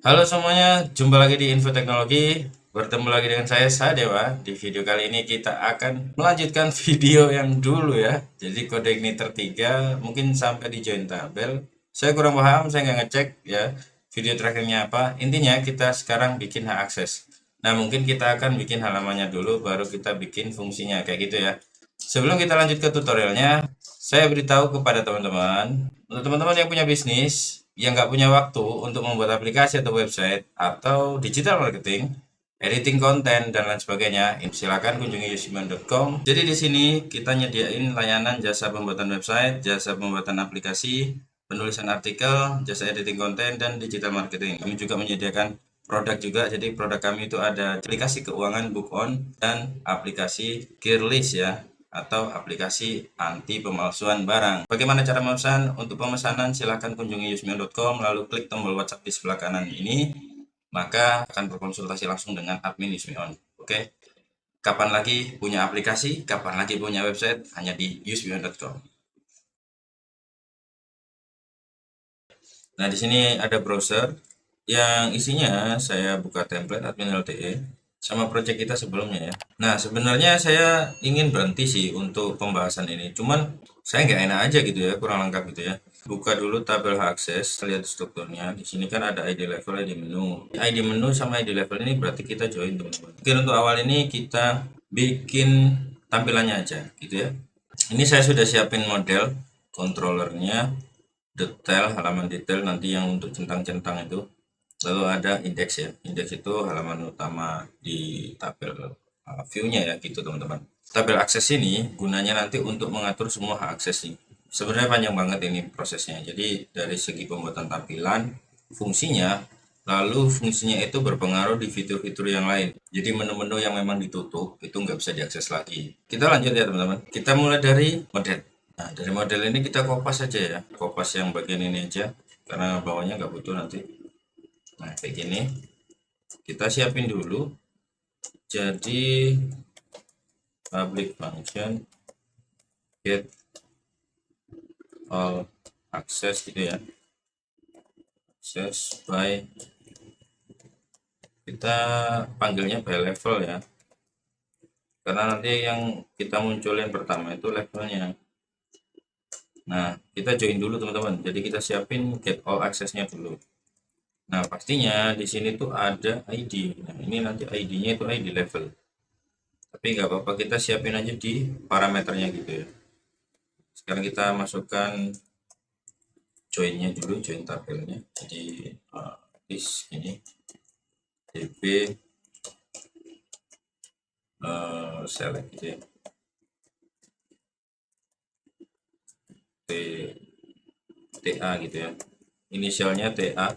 Halo semuanya, jumpa lagi di Info Teknologi. Bertemu lagi dengan saya Sadewa. Di video kali ini kita akan melanjutkan video yang dulu ya. Jadi kode igniter 3 mungkin sampai di join tabel. Saya kurang paham, saya nggak ngecek ya video terakhirnya apa. Intinya kita sekarang bikin hak akses. Nah mungkin kita akan bikin halamannya dulu, baru kita bikin fungsinya kayak gitu ya. Sebelum kita lanjut ke tutorialnya, saya beritahu kepada teman-teman, untuk teman-teman yang punya bisnis, yang nggak punya waktu untuk membuat aplikasi atau website, atau digital marketing, editing konten, dan lain sebagainya, silakan kunjungi yusiman.com. Jadi di sini kita nyediain layanan jasa pembuatan website, jasa pembuatan aplikasi, penulisan artikel, jasa editing konten, dan digital marketing. Kami juga menyediakan produk juga, jadi produk kami itu ada aplikasi keuangan book on dan aplikasi Gearlist ya, atau aplikasi anti pemalsuan barang. Bagaimana cara memesan? Untuk pemesanan silahkan kunjungi yusmion.com, lalu klik tombol WhatsApp di sebelah kanan ini, maka akan berkonsultasi langsung dengan admin Yusmion. Oke, kapan lagi punya aplikasi, kapan lagi punya website, hanya di yusmion.com. Nah, di sini ada browser yang isinya saya buka template admin LTE sama project kita sebelumnya ya. Nah, sebenarnya saya ingin berhenti sih untuk pembahasan ini. Cuman saya nggak enak aja gitu ya, kurang lengkap gitu ya. Buka dulu tabel akses, lihat strukturnya. Di sini kan ada ID level, ID menu. ID menu sama ID level ini berarti kita join teman-teman. Mungkin untuk awal ini kita bikin tampilannya aja gitu ya. Ini saya sudah siapin model controllernya, detail, halaman detail nanti yang untuk centang-centang itu. Lalu ada indeks ya, indeks itu halaman utama di tabel view-nya ya gitu teman-teman. Tabel akses ini gunanya nanti untuk mengatur semua hak akses nih. Sebenarnya panjang banget ini prosesnya. Jadi dari segi pembuatan tampilan, fungsinya, lalu fungsinya itu berpengaruh di fitur-fitur yang lain. Jadi menu-menu yang memang ditutup itu nggak bisa diakses lagi. Kita lanjut ya teman-teman. Kita mulai dari model. Nah, dari model ini kita kopas aja ya. Kopas yang bagian ini aja, karena bawahnya nggak butuh nanti. Nah, kayak gini. Kita siapin dulu. Jadi, public function get all access gitu ya. Access by, kita panggilnya by level ya. Karena nanti yang kita munculin pertama itu levelnya. Nah, kita join dulu teman-teman. Jadi kita siapin get all access-nya dulu. Nah, pastinya di sini tuh ada ID. Nah, ini nanti ID-nya itu ID level. Tapi nggak apa-apa, kita siapin aja di parameternya gitu ya. Sekarang kita masukkan joinnya dulu, join tabelnya. Jadi this ini db select gitu ya. TA gitu ya. Inisialnya TA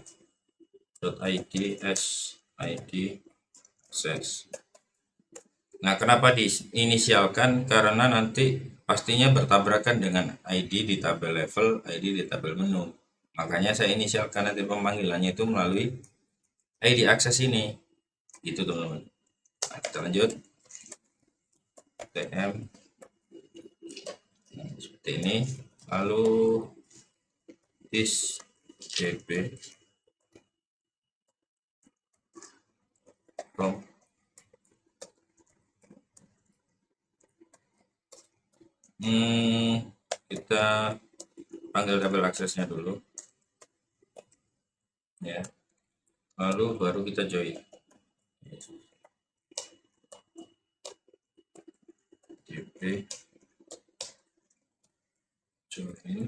.id s id access. Nah, kenapa diinisialkan? Karena nanti pastinya bertabrakan dengan ID di tabel level, ID di tabel menu. Makanya saya inisialkan nanti pemanggilannya itu melalui ID akses ini. Gitu teman-teman. Nah, kita lanjut. TM. Nah, seperti ini. Lalu this db from kita panggil tabel aksesnya dulu ya, lalu baru kita join db join.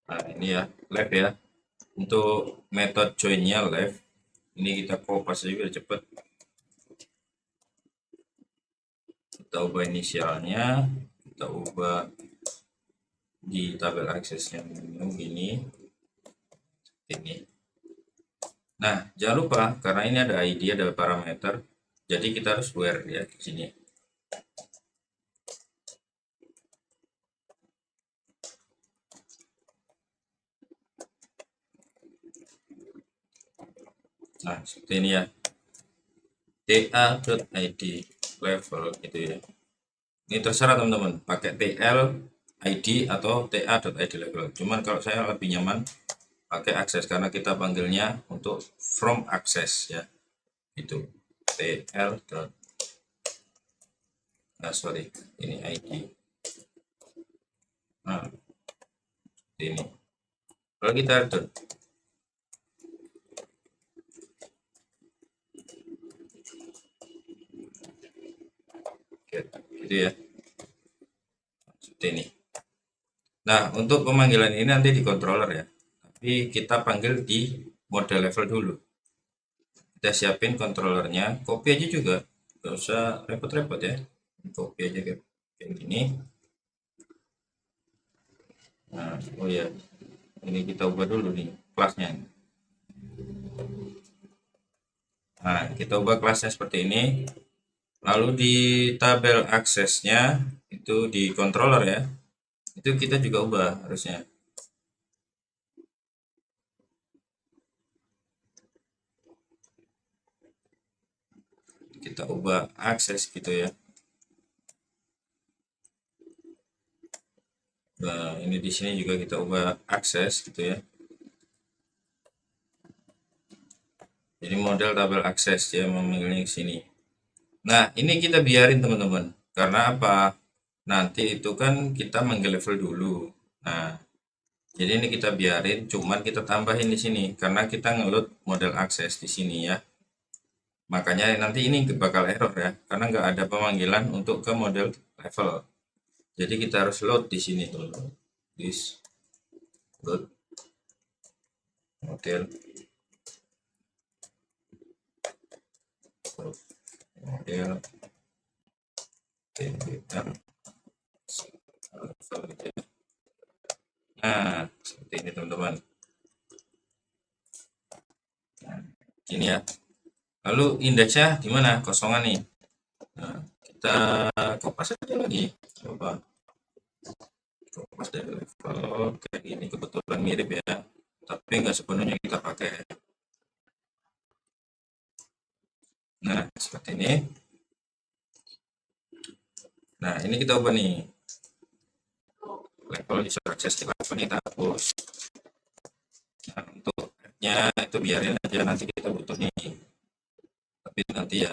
Nah, ini ya left ya, untuk metode joinnya left. Ini kita kopas aja biar cepet. Kita ubah inisialnya, kita ubah di tabel aksesnya menu ini. Nah, jangan lupa karena ini ada ID, ada parameter, jadi kita harus where ya di sini. Nah, seperti ini ya. ta.id level gitu ya. Ini terserah teman-teman, pakai TL ID atau ta.id level. Cuman kalau saya lebih nyaman pakai akses karena kita panggilnya untuk from access ya. Itu tl. Nah, sorry, ini ID. Nah, ini. Kalau kita return, gitu ya. Seperti ini. Nah, untuk pemanggilan ini nanti di controller ya. Tapi kita panggil di model level dulu. Kita siapin controllernya, copy aja juga. Gak usah repot-repot ya. Copy aja kayak gini. Nah, oh ya, ini kita ubah dulu nih kelasnya. Nah, kita ubah kelasnya seperti ini. Lalu di tabel aksesnya itu di controller ya. Itu kita juga ubah harusnya. Kita ubah akses gitu ya. Nah, ini di sini juga kita ubah akses gitu ya. Jadi model tabel akses ya memilih sini. Nah, ini kita biarin teman-teman. Karena apa? Nanti itu kan kita manggil level dulu. Nah, jadi ini kita biarin, cuman kita tambahin di sini karena kita ngeload model akses di sini ya. Makanya nanti ini bakal error ya, karena nggak ada pemanggilan untuk ke model level. Jadi kita harus load di sini teman-teman. This load model model TBM. Nah, seperti ini teman-teman. Nah, ini ya. Lalu indeksnya di mana? Kosongan nih. Nah, kita kopas aja lagi. Coba kopas dari level kayak gini, kebetulan mirip ya. Tapi nggak sepenuhnya kita pakai. Nah, seperti ini. Nah, ini kita ubah nih. Level user access di level ini kita hapus. Nah, untuk nya itu biarin aja, nanti kita butuh nih. Tapi nanti ya.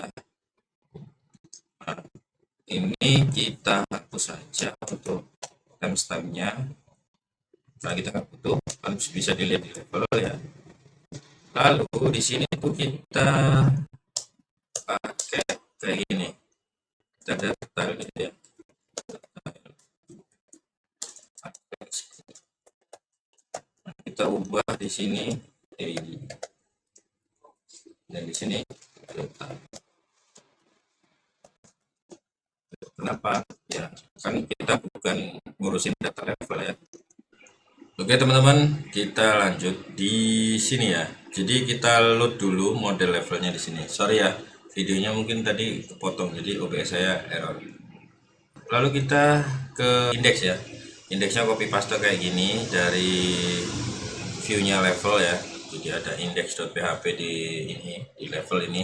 Nah, ini kita hapus saja untuk timestampnya. Nah, kita nggak butuh, kan bisa dilihat di level ya. Lalu di sini tuh kita pakai kayak gini. Kita daftar gitu ya. Kita ubah di sini dan di sini data. Kenapa? Ya, kan kita bukan ngurusin data level ya. Oke teman-teman, kita lanjut di sini ya. Jadi kita load dulu model levelnya di sini. Sorry ya, videonya mungkin tadi kepotong, jadi OBS saya error. Lalu kita ke indeks ya. Indeksnya copy paste kayak gini dari viewnya level ya. Jadi ada index.php di ini, di level ini.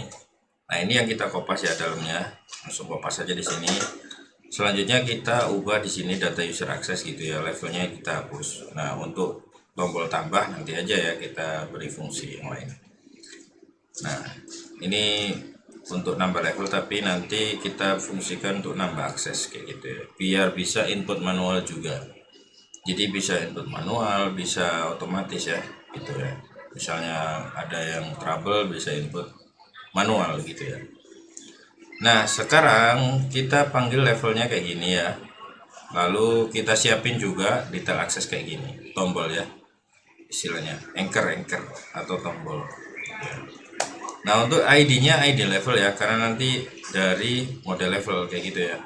Nah, ini yang kita kopas ya dalamnya. Langsung kopas aja di sini. Selanjutnya kita ubah di sini data user access gitu ya, levelnya kita hapus. Nah, untuk tombol tambah nanti aja ya kita beri fungsi yang lain. Nah, ini untuk nambah level, tapi nanti kita fungsikan untuk nambah akses kayak gitu ya, biar bisa input manual juga. Jadi bisa input manual, bisa otomatis ya gitu ya. Misalnya ada yang trouble bisa input manual gitu ya. Nah, sekarang kita panggil levelnya kayak gini ya. Lalu kita siapin juga detail akses kayak gini, tombol ya. Istilahnya anchor atau tombol. Ya. Nah, untuk ID-nya ID level ya, karena nanti dari model level kayak gitu ya.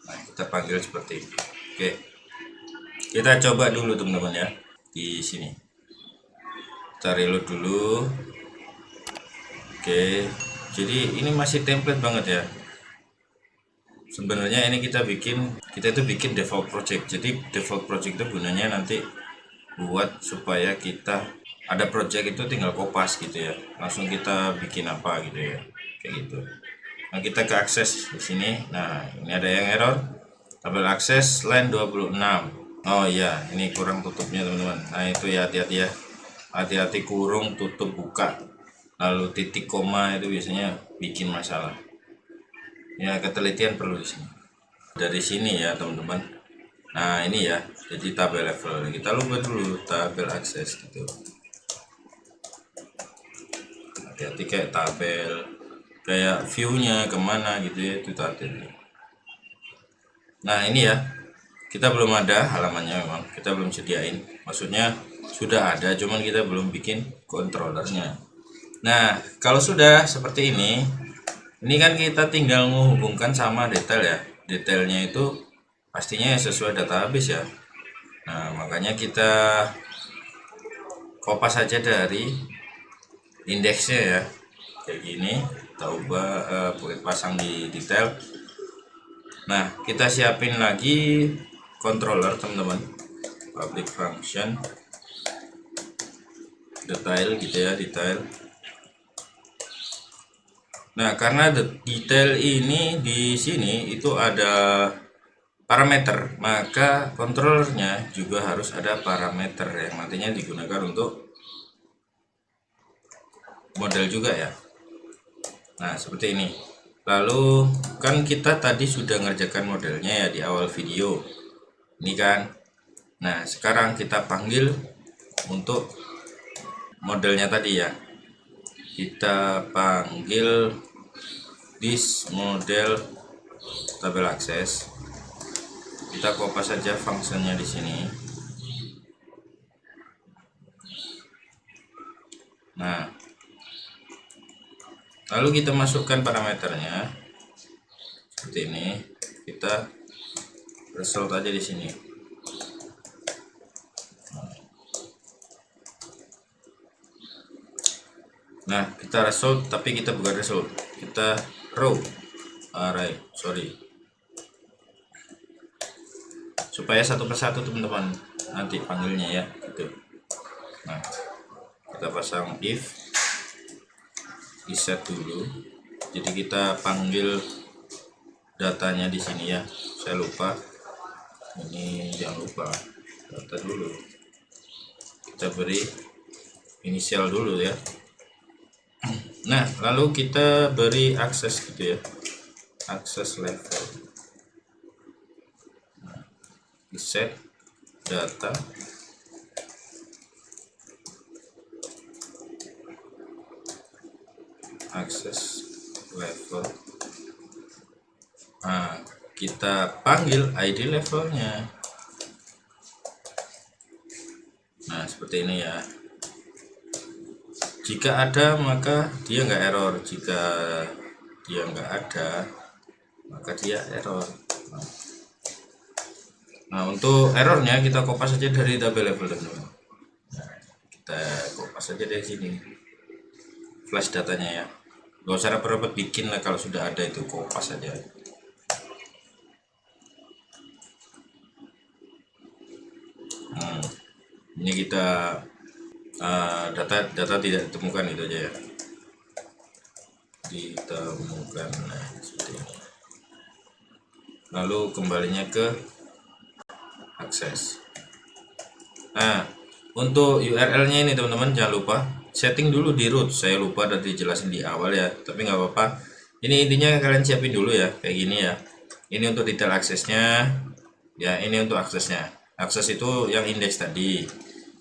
Nah, kita panggil seperti ini. Oke. Kita coba dulu teman-teman ya di sini. Kita reload dulu. Oke. Jadi ini masih template banget ya. Sebenarnya ini kita itu bikin default project. Jadi default project itu gunanya nanti buat supaya kita ada project itu tinggal kopas gitu ya, langsung kita bikin apa gitu ya, kayak gitu. Nah, kita ke akses di sini. Nah, ini ada yang error, tabel akses line 26. Oh iya, ini kurang tutupnya teman-teman. Nah itu ya, hati-hati ya, hati-hati kurung tutup buka, lalu titik koma itu biasanya bikin masalah ya, ketelitian perlu di sini. Dari sini ya teman-teman. Nah ini ya, jadi tabel level kita lupa dulu tabel akses gitu, hati-hati kayak tabel kayak viewnya kemana gitu ya, itu tadi. Nah ini ya, kita belum ada halamannya, memang kita belum sediain, maksudnya sudah ada cuman kita belum bikin controllernya. Nah kalau sudah seperti ini kan kita tinggal menghubungkan sama detail ya, detailnya itu pastinya sesuai database ya. Nah makanya kita kopas saja dari indeksnya ya, kayak gini kita ubah, pasang di detail. Nah kita siapin lagi controller teman-teman, public function detail gitu ya, detail. Nah karena detail ini di sini itu ada parameter, maka controllernya juga harus ada parameter yang nantinya digunakan untuk model juga ya. Nah seperti ini. Lalu kan kita tadi sudah ngerjakan modelnya ya di awal video ini kan. Nah sekarang kita panggil untuk modelnya tadi ya, kita panggil this model tabel akses, kita kopas saja fungsinya di sini. Nah lalu kita masukkan parameternya seperti ini, kita result aja di sini. Nah kita result, tapi kita bukan result, kita row array, sorry, supaya satu persatu teman-teman nanti panggilnya ya gitu. Nah kita pasang if di set dulu, jadi kita panggil datanya di sini ya, saya lupa ini, jangan lupa data dulu, kita beri inisial dulu ya. Nah lalu kita beri akses gitu ya, akses level. Nah, di set data akses level. Nah kita panggil ID levelnya. Nah seperti ini ya, jika ada maka dia nggak error, jika dia nggak ada maka dia error. Nah untuk errornya kita kopas saja dari tabel level teman-teman. Nah, kita kopas saja dari sini flash datanya ya, gak usah repot-repot bikin lah, kalau sudah ada itu kopas saja. Ini kita data tidak ditemukan, itu aja ya, ditemukan. Nah seperti ini. Lalu kembalinya ke akses. Nah untuk URL nya ini teman-teman jangan lupa setting dulu di root, saya lupa dan dijelasin di awal ya, tapi nggak apa-apa, ini intinya kalian siapin dulu ya kayak gini ya. Ini untuk detail aksesnya ya, ini untuk aksesnya. Akses itu yang indeks tadi,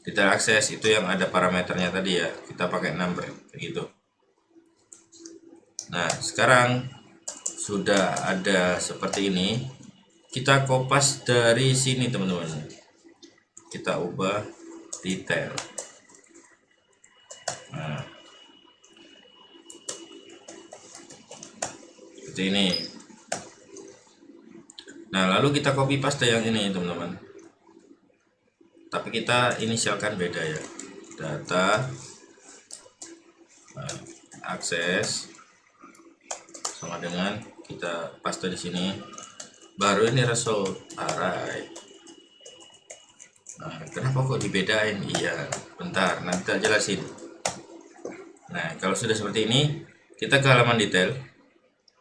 detail akses itu yang ada parameternya tadi ya, kita pakai number kayak gitu. Nah sekarang sudah ada seperti ini, kita kopas dari sini teman-teman, kita ubah detail. Nah seperti ini. Nah lalu kita copy paste yang ini teman-teman, tapi kita inisialkan beda ya, data akses sama dengan kita paste di sini, baru ini result array. Nah, kenapa kok dibedain? Iya, bentar, nanti tak jelasin. Nah, kalau sudah seperti ini, kita ke halaman detail,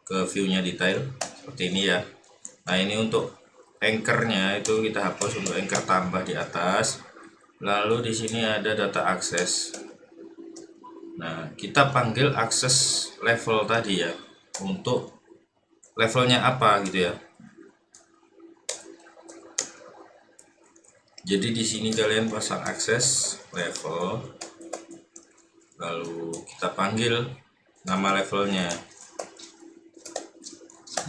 ke view-nya detail, seperti ini ya. Nah, ini untuk anchor-nya itu kita hapus untuk anchor tambah di atas. Lalu di sini ada data akses. Nah, kita panggil akses level tadi ya, untuk levelnya apa gitu ya. Jadi di sini kalian pasang akses level, lalu kita panggil nama levelnya.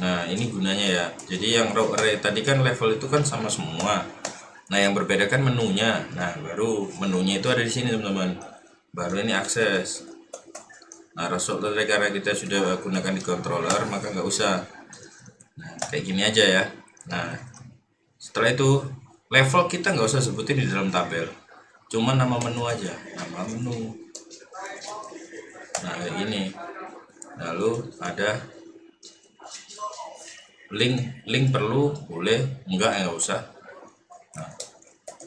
Nah, ini gunanya ya. Jadi yang row array tadi kan level itu kan sama semua. Nah, yang berbeda kan menunya. Nah, baru menunya itu ada di sini teman-teman. Baru ini akses. Nah, result tadi karena kita sudah gunakan di controller, maka nggak usah. Nah, kayak gini aja ya. Nah, setelah itu level kita nggak usah sebutin di dalam tabel, cuma nama menu aja, nama menu. Nah, kayak gini. Lalu ada link perlu, boleh, enggak usah. Nah,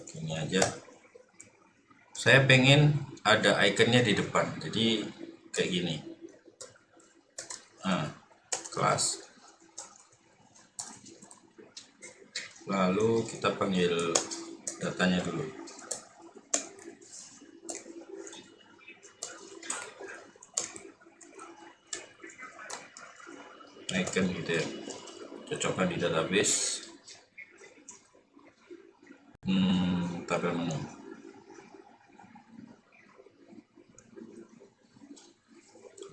gini aja. Saya pengen ada ikonnya di depan, jadi kayak gini. Nah, kelas. Lalu kita panggil datanya dulu. Icon gitu ya, cocokkan di database. Tabel menu.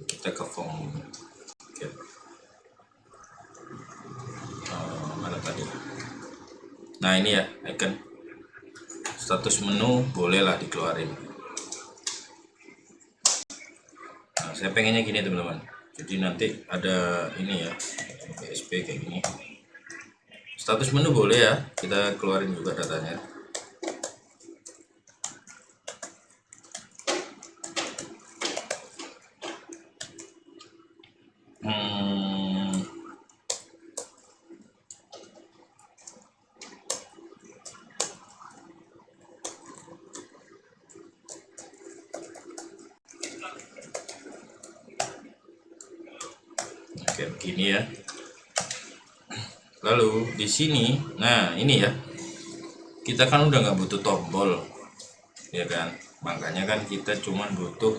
Kita ke form. Oke. Mana tadi? Nah, ini ya icon status menu, bolehlah dikeluarin. Nah, saya pengennya gini teman-teman, jadi nanti ada ini ya, PSP kayak gini. Status menu boleh ya, kita keluarin juga datanya. Kayak begini ya. Lalu di sini, nah ini ya, kita kan udah nggak butuh tombol, ya kan? Makanya kan kita cuma butuh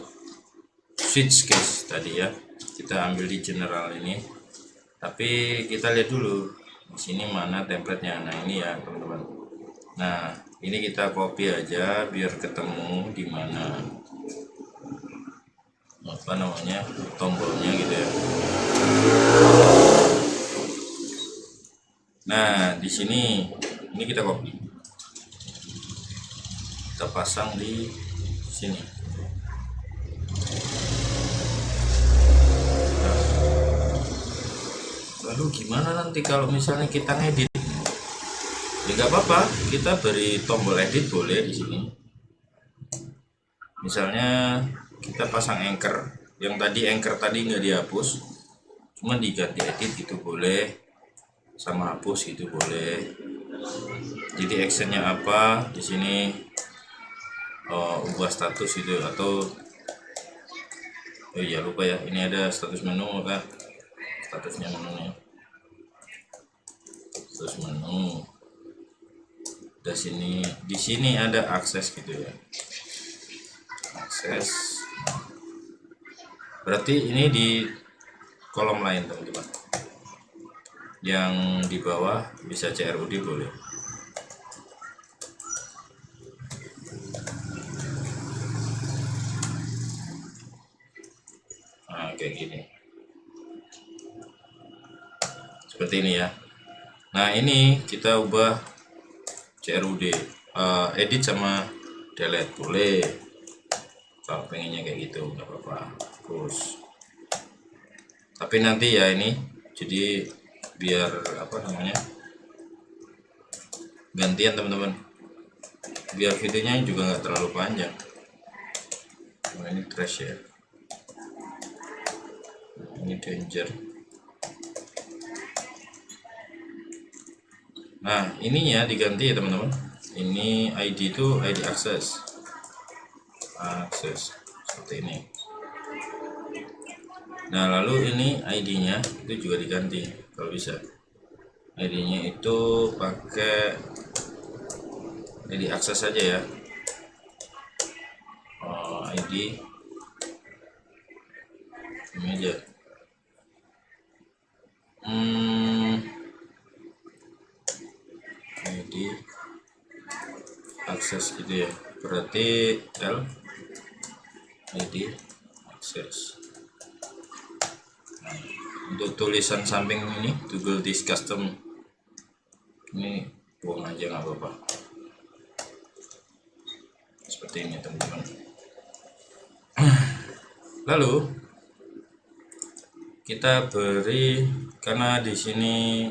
switch case tadi ya. Kita ambil di general ini. Tapi kita lihat dulu di sini mana templatenya. Nah ini ya teman-teman. Nah ini kita copy aja biar ketemu di mana apa namanya tombolnya gitu ya. Nah, di sini ini kita copy. Kita pasang di sini. Nah, lalu gimana nanti kalau misalnya kita ngedit? Ya nggak apa-apa, kita beri tombol edit boleh di sini. Misalnya kita pasang anchor, yang tadi anchor tadi nggak dihapus, cuma diganti edit gitu boleh, sama hapus gitu boleh. Jadi actionnya apa di sini, ubah status gitu, atau oh iya lupa ya, ini ada status menu, maka statusnya menunya status menu. Di sini ada akses gitu ya, akses. Berarti ini di kolom lain teman-teman, yang di bawah bisa CRUD boleh. Nah, kayak gini, seperti ini ya. Nah ini kita ubah CRUD, edit sama delete boleh. Kalau pengennya kayak gitu nggak apa-apa, terus tapi nanti ya ini jadi biar apa namanya gantian teman-teman, biar videonya juga nggak terlalu panjang. Nah, ini trash ya, ini danger. Nah ininya diganti ya teman-teman, Ini ID itu ID akses seperti ini. Nah, lalu ini ID-nya itu juga diganti kalau bisa. ID-nya itu pakai ID akses saja ya. ID ini aja. ID akses gitu ya. Berarti L ID akses. Untuk tulisan samping ini Google Disk Custom ini buang aja nggak apa-apa, seperti ini teman-teman. Lalu kita beri, karena di sini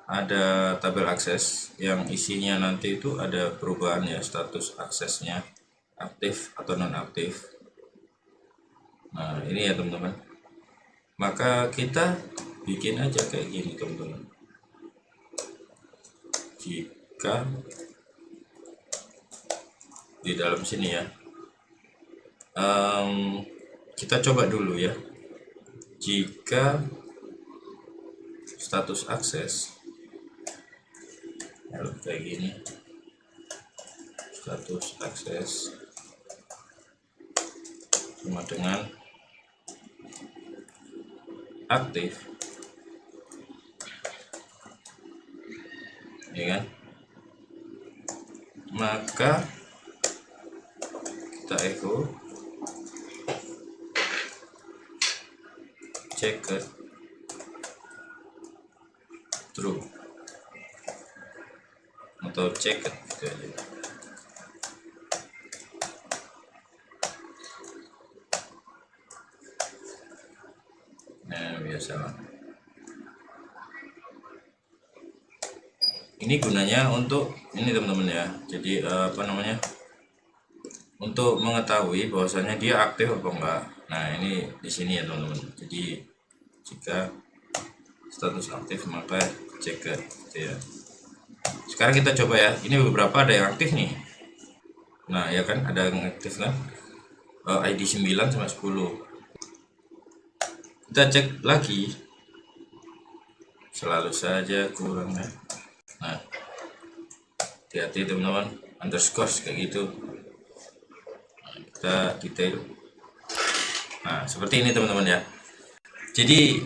ada tabel akses yang isinya nanti itu ada perubahan ya, status aksesnya aktif atau non aktif. Nah ini ya teman-teman, maka kita bikin aja kayak gini teman-teman. Jika di dalam sini ya, kita coba dulu ya, jika status akses kayak gini, status akses sama dengan aktif, ya kan, maka kita echo checker true atau checker gitu aja. Nah biasalah, ini gunanya untuk ini teman-teman ya, jadi apa namanya, untuk mengetahui bahwasanya dia aktif apa enggak. Nah ini di sini ya teman-teman, jadi jika status aktif maka checker gitu ya. Sekarang kita coba ya, ini beberapa ada yang aktif nih. Nah ya kan, ada yang aktif kan, ID 9 sama 10. Kita cek lagi, selalu saja kurang ya. Nah hati-hati teman-teman, underscore kayak gitu. Nah, kita detail. Nah seperti ini teman-teman ya. Jadi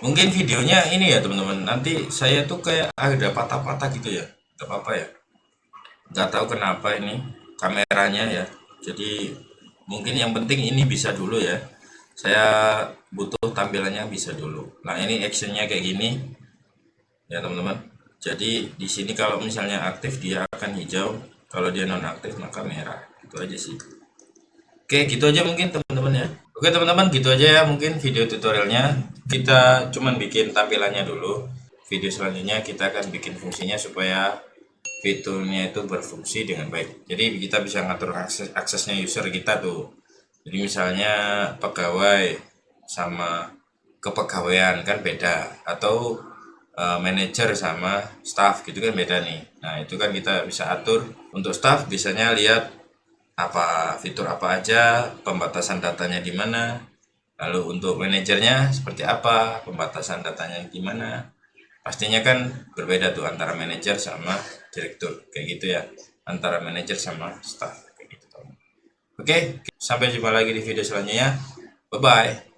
mungkin videonya ini ya teman-teman, nanti saya tuh kayak ada patah-patah gitu ya, gak apa-apa ya, nggak tahu kenapa ini kameranya ya. Jadi mungkin yang penting ini bisa dulu ya, saya butuh tampilannya bisa dulu. Nah ini actionnya kayak gini ya teman-teman. Jadi di sini kalau misalnya aktif dia akan hijau, kalau dia non aktif maka merah. Itu aja sih. Oke gitu aja mungkin teman-teman ya. Oke teman-teman, gitu aja ya mungkin video tutorialnya. Kita cuman bikin tampilannya dulu. Video selanjutnya kita akan bikin fungsinya supaya fiturnya itu berfungsi dengan baik. Jadi kita bisa ngatur aksesnya user kita tuh. Jadi misalnya pegawai sama kepegawaian kan beda, atau manajer sama staff gitu kan beda nih. Nah itu kan kita bisa atur. Untuk staff biasanya lihat apa fitur apa aja, pembatasan datanya di mana. Lalu untuk manajernya seperti apa, pembatasan datanya di mana. Pastinya kan berbeda tuh antara manajer sama direktur kayak gitu ya, antara manajer sama staff kayak gitu. Oke, sampai jumpa lagi di video selanjutnya. Bye bye.